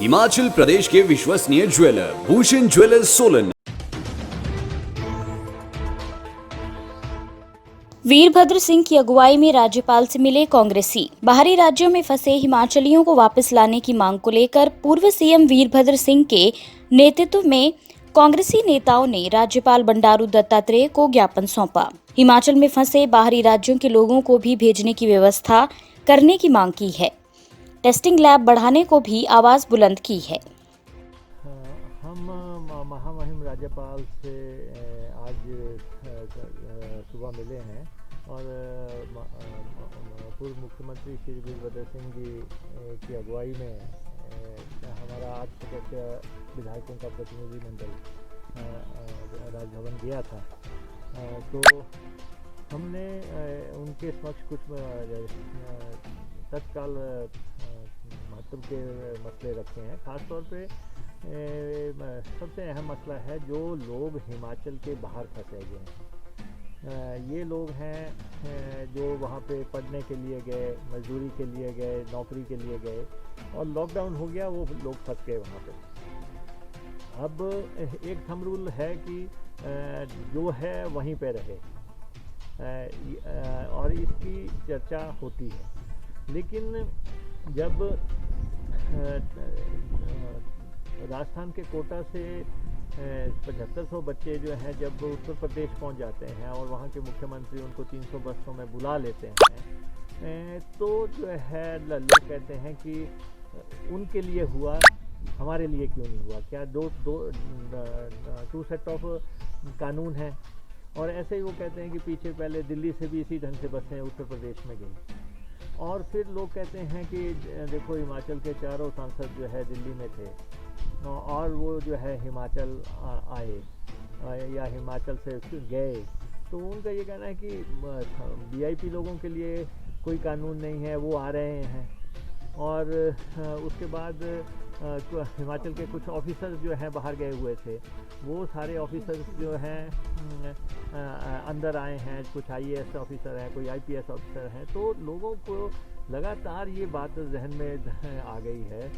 हिमाचल प्रदेश के विश्वसनीय jeweller Bhushan jewellers Solan. Virbhadra Singh की अगुवाई में राज्यपाल से मिले कांग्रेसी। बाहरी राज्यों में फंसे हिमाचलियों को वापस लाने की मांग को लेकर पूर्व सीएम वीरभद्र सिंह के नेतृत्व में कांग्रेसी नेताओं ने राज्यपाल बंडारू दत्तात्रेय को ज्ञापन सौंपा। हिमाचल में फंसे बाहरी राज्यों के लोगों को भी भेजने की व्यवस्था करने की मांग की है। टेस्टिंग लैब बढ़ाने को भी आवाज बुलंद की है। हम महामहिम राज्यपाल से आज सुबह मिले हैं और पूर्व मुख्यमंत्री श्री वीरभद्र सिंह जी की अगुवाई में हमारा 8 सदस्य विधायकों का प्रतिनिधिमंडल राजभवन गया था। तो हमने उनके समक्ष कुछ तत्काल महत्व के मसले रखे हैं। ख़ासतौर पे सबसे अहम मसला है जो लोग हिमाचल के बाहर फंसे हुए हैं। ये लोग हैं जो वहाँ पे पढ़ने के लिए गए, मजदूरी के लिए गए, नौकरी के लिए गए और लॉकडाउन हो गया, वो लोग फंस गए वहाँ पे। अब एक थंब रूल है कि जो है वहीं पे रहे और इसकी चर्चा होती है। लेकिन जब राजस्थान के कोटा से 7500 बच्चे जो हैं जब उत्तर प्रदेश पहुंच जाते हैं और वहां के मुख्यमंत्री उनको 300 बसों में बुला लेते हैं, तो जो है लोग कहते हैं कि उनके लिए हुआ, हमारे लिए क्यों नहीं हुआ? क्या टू सेट ऑफ कानून है? और ऐसे ही वो कहते हैं कि पीछे पहले दिल्ली से भी इसी ढंग से बसें उत्तर प्रदेश में गई। और फिर लोग कहते हैं कि देखो हिमाचल के चारों सांसद जो है दिल्ली में थे और वो जो है हिमाचल आए या हिमाचल से गए। तो उनका ये कहना है कि वीआईपी लोगों के लिए कोई कानून नहीं है, वो आ रहे हैं। और उसके बाद हिमाचल के कुछ ऑफिसर्स जो हैं बाहर गए हुए थे, वो सारे ऑफिसर्स जो हैं अंदर आए हैं। कुछ आईएएस ऑफिसर हैं, कोई आईपीएस ऑफिसर हैं। तो लोगों को लगातार ये बात जहन में आ गई है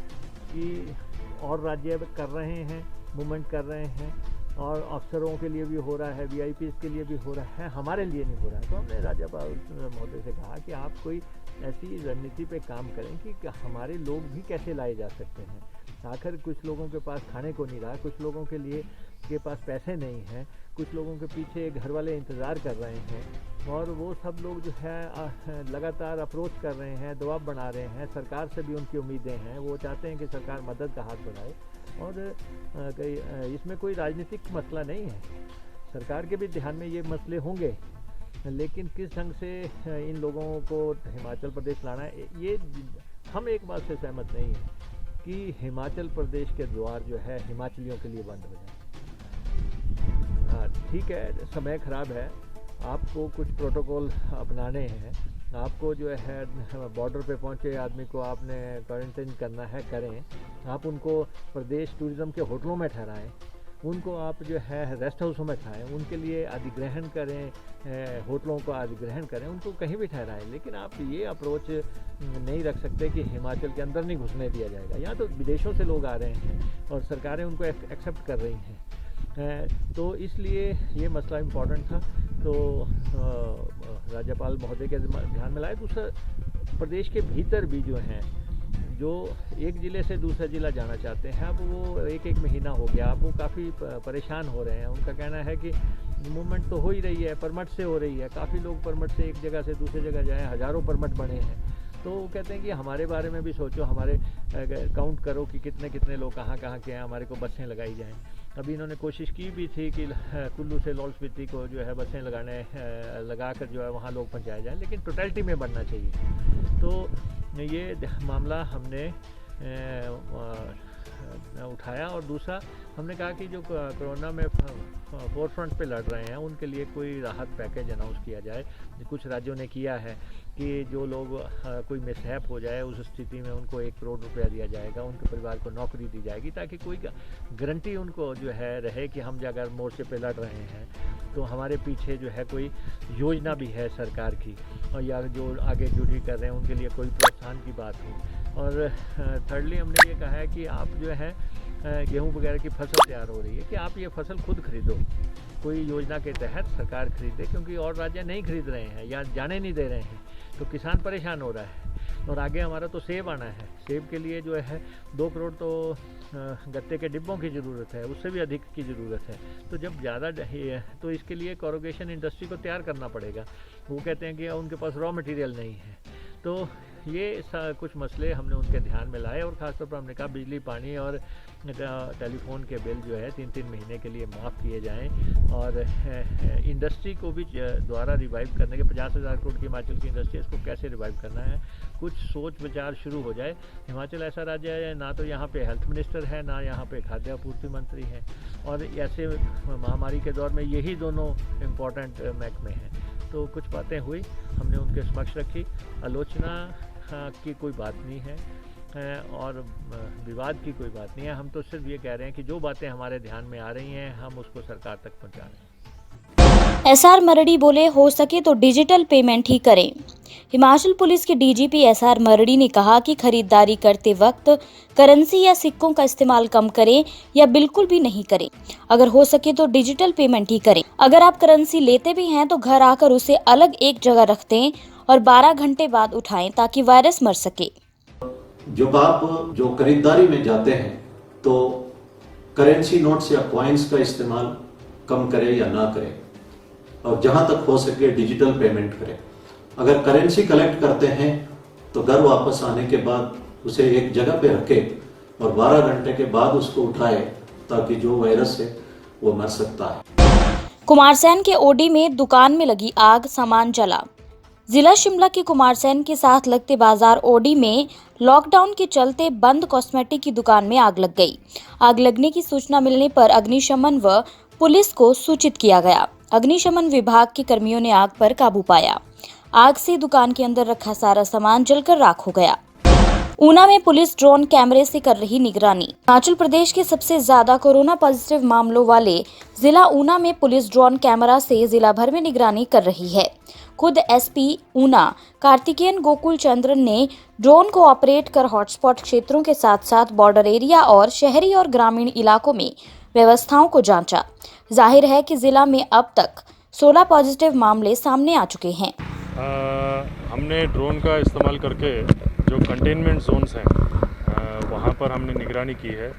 कि और राज्य कर रहे हैं, मूवमेंट कर रहे हैं और अफसरों के लिए भी हो रहा है, वीआईपीज़ के लिए भी हो रहा है, हमारे लिए नहीं हो रहा है। तो हमने राज्यपाल महोदय से कहा कि आप कोई ऐसी रणनीति पे काम करें कि हमारे लोग भी कैसे लाए जा सकते हैं। आखिर कुछ लोगों के पास खाने को नहीं रहा, कुछ लोगों के पास पैसे नहीं हैं, कुछ लोगों के पीछे घर वाले इंतज़ार कर रहे हैं और वो सब लोग जो है लगातार अप्रोच कर रहे हैं, दबाव बना रहे हैं। सरकार से भी उनकी उम्मीदें हैं, वो चाहते हैं कि सरकार मदद का हाथ बढ़ाए। और इसमें कोई राजनीतिक मसला नहीं है, सरकार के भी ध्यान में ये मसले होंगे, लेकिन किस ढंग से इन लोगों को हिमाचल प्रदेश लाना है, ये हम एक बात से सहमत नहीं है कि हिमाचल प्रदेश के द्वार जो है हिमाचलियों के लिए बंद हो जाए। ठीक है, समय ख़राब है, आपको कुछ प्रोटोकॉल अपनाने हैं, आपको जो है बॉर्डर पे पहुंचे आदमी को आपने क्वारंटाइन करना है, करें। आप उनको प्रदेश टूरिज़्म के होटलों में ठहराएं, उनको आप जो है रेस्ट हाउसों में खाएं, उनके लिए अधिग्रहण करें, होटलों को अधिग्रहण करें, उनको कहीं भी ठहराएं। लेकिन आप ये अप्रोच नहीं रख सकते कि हिमाचल के अंदर नहीं घुसने दिया जाएगा। यहाँ तो विदेशों से लोग आ रहे हैं और सरकारें उनको एक्सेप्ट कर रही हैं। तो इसलिए ये मसला इम्पॉर्टेंट था, तो राज्यपाल महोदय के ध्यान में लाए। दूसरा, प्रदेश के भीतर भी जो हैं, जो एक ज़िले से दूसरे ज़िला जाना चाहते हैं, अब वो एक महीना हो गया, अब वो काफ़ी परेशान हो रहे हैं। उनका कहना है कि मूवमेंट तो हो ही रही है, परमिट से हो रही है, काफ़ी लोग परमिट से एक जगह से दूसरी जगह जाएँ, हज़ारों परमिट बने हैं। तो वो कहते हैं कि हमारे बारे में भी सोचो, हमारे काउंट करो कि कितने कितने लोग कहाँ कहाँ के हैं, हमारे को बसें लगाई जाएँ। अभी इन्होंने कोशिश की भी थी कि कुल्लू से लाहौल स्पीति को जो है बसें लगाकर जो है वहाँ लोग पहुँचाए जाएँ, लेकिन टोटलिटी में बनना चाहिए। तो ये मामला हमने उठाया। और दूसरा, हमने कहा कि जो कोरोना में फोर फ्रंट पे लड़ रहे हैं उनके लिए कोई राहत पैकेज अनाउंस किया जाए। कुछ राज्यों ने किया है कि जो लोग कोई मिसहैप हो जाए उस स्थिति में उनको 1 करोड़ रुपया दिया जाएगा, उनके परिवार को नौकरी दी जाएगी, ताकि कोई गारंटी उनको जो है रहे कि हम अगर मोर्चे पे लड़ रहे हैं तो हमारे पीछे जो है कोई योजना भी है सरकार की, और या जो आगे ड्यूटी कर रहे हैं उनके लिए कोई प्रोत्साहन की बात हो। और थर्डली हमने ये कहा है कि आप जो है गेहूं वगैरह की फसल तैयार हो रही है कि आप ये फसल खुद खरीदो, कोई योजना के तहत सरकार खरीदे, क्योंकि और राज्य नहीं खरीद रहे हैं या जाने नहीं दे रहे हैं, तो किसान परेशान हो रहा है। और आगे हमारा तो सेब आना है, सेब के लिए जो है 2 करोड़ तो गत्ते के डिब्बों की ज़रूरत है, उससे भी अधिक की ज़रूरत है। तो जब ज़्यादा तो इसके लिए कोरोगेशन इंडस्ट्री को तैयार करना पड़ेगा। वो कहते हैं कि उनके पास रॉ मटेरियल नहीं है। तो ये कुछ मसले हमने उनके ध्यान में लाए और ख़ासतौर पर हमने कहा बिजली, पानी और टेलीफोन के बिल जो है 3-3 महीने के लिए माफ़ किए जाएं और इंडस्ट्री को भी द्वारा रिवाइव करने के 50,000 करोड़ की हिमाचल की इंडस्ट्री, इसको कैसे रिवाइव करना है, कुछ सोच विचार शुरू हो जाए। हिमाचल ऐसा राज्य है, ना तो यहाँ पे हेल्थ मिनिस्टर है, ना यहाँ पे खाद्य आपूर्ति मंत्री है, और ऐसे महामारी के दौर में यही दोनों इम्पोर्टेंट महकमे हैं। तो कुछ बातें हुई, हमने उनके समक्ष रखी। आलोचना की कोई बात नहीं है और विवाद की कोई बात नहीं है। हम तो सिर्फ ये कह रहे हैं कि जो बातें हमारे ध्यान में आ रही हैं हम उसको सरकार तक पहुंचा रहे हैं। एसआर मरड़ी बोले, हो सके तो डिजिटल पेमेंट ही करें। हिमाचल पुलिस के डीजीपी एसआर मरड़ी ने कहा कि खरीदारी करते वक्त करेंसी या सिक्कों का इस्तेमाल कम करें या बिल्कुल भी नहीं करें। अगर हो सके तो डिजिटल पेमेंट ही करें। अगर आप करेंसी लेते भी हैं तो घर आकर उसे अलग एक जगह रख दें और 12 घंटे बाद उठाएं ताकि वायरस मर सके। जब आप जो खरीदारी में जाते हैं तो करेंसी नोट्स या कॉइन्स का इस्तेमाल कम करें या ना करें, और जहां तक हो सके डिजिटल पेमेंट करें। अगर करेंसी कलेक्ट करते हैं तो घर वापस आने के बाद उसे एक जगह पे रखें और 12 घंटे के बाद उसको उठाएं ताकि जो वायरस है वो मर सकता है। कुमारसैन के ओडी में दुकान में लगी आग, सामान जला। जिला शिमला के कुमारसैन के साथ लगते बाजार ओडी में लॉकडाउन के चलते बंद कॉस्मेटिक की दुकान में आग लग गई। आग लगने की सूचना मिलने पर अग्निशमन व पुलिस को सूचित किया गया। अग्निशमन विभाग के कर्मियों ने आग पर काबू पाया। आग से दुकान के अंदर रखा सारा सामान जलकर राख हो गया। ऊना में पुलिस ड्रोन कैमरे से कर रही निगरानी। हिमाचल प्रदेश के सबसे ज्यादा कोरोना पॉजिटिव मामलों वाले जिला ऊना में पुलिस ड्रोन कैमरा से जिला भर में निगरानी कर रही है। खुद एसपी ऊना कार्तिकेयन गोकुल चंद्रन ने ड्रोन को ऑपरेट कर हॉटस्पॉट क्षेत्रों के साथ साथ बॉर्डर एरिया और शहरी और ग्रामीण इलाकों में व्यवस्थाओं को जांचा। जाहिर है कि जिला में अब तक 16 पॉजिटिव मामले सामने आ चुके हैं। हमने ड्रोन का इस्तेमाल करके जो कंटेनमेंट जोन्स हैं वहाँ पर हमने निगरानी की है।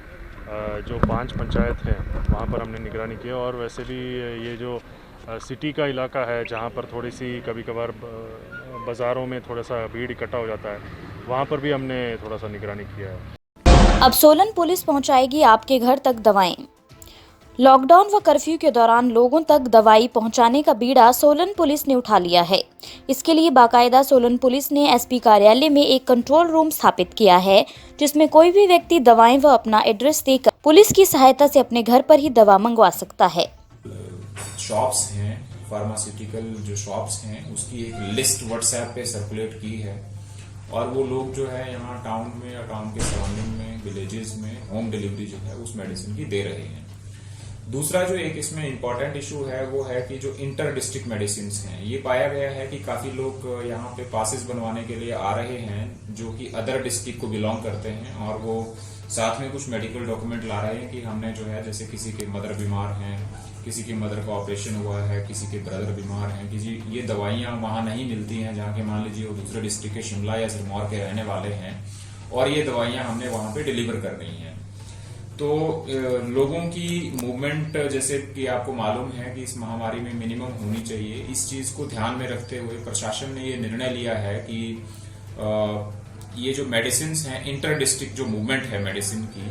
जो 5 पंचायत हैं वहाँ पर हमने निगरानी की है, और वैसे भी ये जो सिटी का इलाका है जहाँ पर थोड़ी सी कभी कभार बाज़ारों में थोड़ा सा भीड़ इकट्ठा हो जाता है, वहाँ पर भी हमने थोड़ा सा निगरानी किया है। अब सोलन पुलिस पहुंचाएगी आपके घर तक दवाएं। लॉकडाउन व कर्फ्यू के दौरान लोगों तक दवाई पहुंचाने का बीड़ा सोलन पुलिस ने उठा लिया है। इसके लिए बाकायदा सोलन पुलिस ने एसपी कार्यालय में एक कंट्रोल रूम स्थापित किया है, जिसमें कोई भी व्यक्ति दवाएं व अपना एड्रेस देकर पुलिस की सहायता से अपने घर पर ही दवा मंगवा सकता है। शॉप्स हैं, फार्मास्यूटिकल जो शॉप्स हैं उसकी एक लिस्ट व्हाट्सएप पे सर्कुलेट की है, और वो लोग जो है यहाँ टाउन में या टाउन के सराउंडिंग में विलेजेस में होम डिलीवरी जो है उस मेडिसिन की दे रहे हैं। दूसरा जो एक इसमें इम्पॉर्टेंट इशू है वो है कि जो इंटर डिस्ट्रिक्ट मेडिसिन हैं, ये पाया गया है कि काफी लोग यहाँ पे पासेस बनवाने के लिए आ रहे हैं जो कि अदर डिस्ट्रिक्ट को बिलोंग करते हैं, और वो साथ में कुछ मेडिकल डॉक्यूमेंट ला रहे हैं कि हमने जो है जैसे किसी के मदर बीमार हैं, किसी की मदर का ऑपरेशन हुआ है, किसी के ब्रदर बीमार हैं, किसी ये दवाइयाँ वहाँ नहीं मिलती हैं जहाँ के मान लीजिए वो दूसरे डिस्ट्रिक्ट के शिमला या सिरमौर के रहने वाले हैं, और ये दवाइयाँ हमने वहाँ पे डिलीवर करनी है। तो लोगों की मूवमेंट जैसे कि आपको मालूम है कि इस महामारी में मिनिमम होनी चाहिए। इस चीज को ध्यान में रखते हुए प्रशासन ने ये निर्णय लिया है कि ये जो मेडिसिन हैं, इंटर डिस्ट्रिक्ट जो मूवमेंट है मेडिसिन की,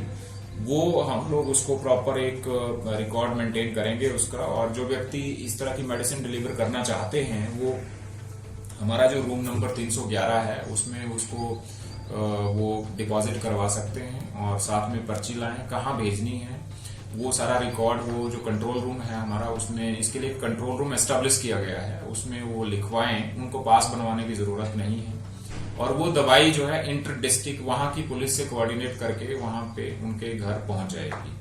वो हम लोग उसको प्रॉपर एक रिकॉर्ड मेंटेन करेंगे उसका, और जो व्यक्ति इस तरह की मेडिसिन डिलीवर करना चाहते हैं वो हमारा जो रूम नंबर 311 है उसमें उसको वो डिपॉजिट करवा सकते हैं, और साथ में पर्ची लाएं, कहाँ भेजनी है वो सारा रिकॉर्ड, वो जो कंट्रोल रूम है हमारा उसमें इसके लिए कंट्रोल रूम एस्टेब्लिश किया गया है, उसमें वो लिखवाएं, उनको पास बनवाने की जरूरत नहीं है। और वो दवाई जो है इंटर डिस्ट्रिक्ट वहां की पुलिस से कोऑर्डिनेट करके वहां पे उनके घर पहुंच जाएगी।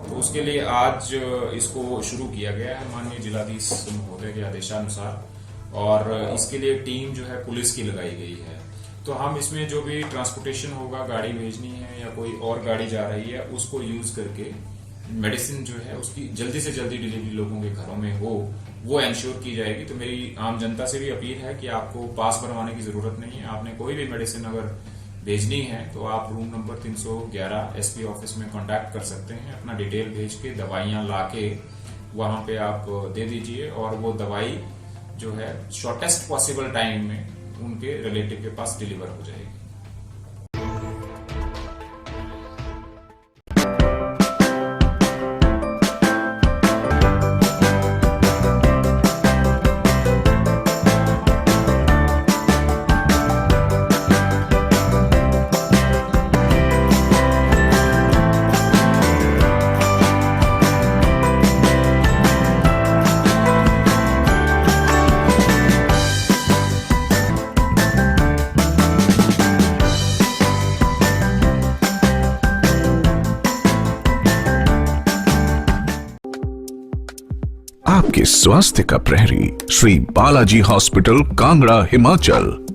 तो उसके लिए आज इसको शुरू किया गया है माननीय जिलाधीश महोदय के आदेशानुसार, और इसके लिए टीम जो है पुलिस की लगाई गई है। तो हम इसमें जो भी ट्रांसपोर्टेशन होगा, गाड़ी भेजनी है या कोई और गाड़ी जा रही है, उसको यूज करके मेडिसिन जो है उसकी जल्दी से जल्दी डिलीवरी लोगों के घरों में हो, वो एंश्योर की जाएगी। तो मेरी आम जनता से भी अपील है कि आपको पास बनवाने की जरूरत नहीं है। आपने कोई भी मेडिसिन अगर भेजनी है तो आप रूम नंबर 311 एसपी ऑफिस में कांटेक्ट कर सकते हैं। अपना डिटेल भेज के दवाइयां लाके वहां पे आप दे दीजिए और वो दवाई जो है शॉर्टेस्ट पॉसिबल टाइम में उनके रिलेटिव के पास डिलीवर हो जाएगी। आपके स्वास्थ्य का प्रहरी श्री बालाजी हॉस्पिटल, कांगड़ा, हिमाचल।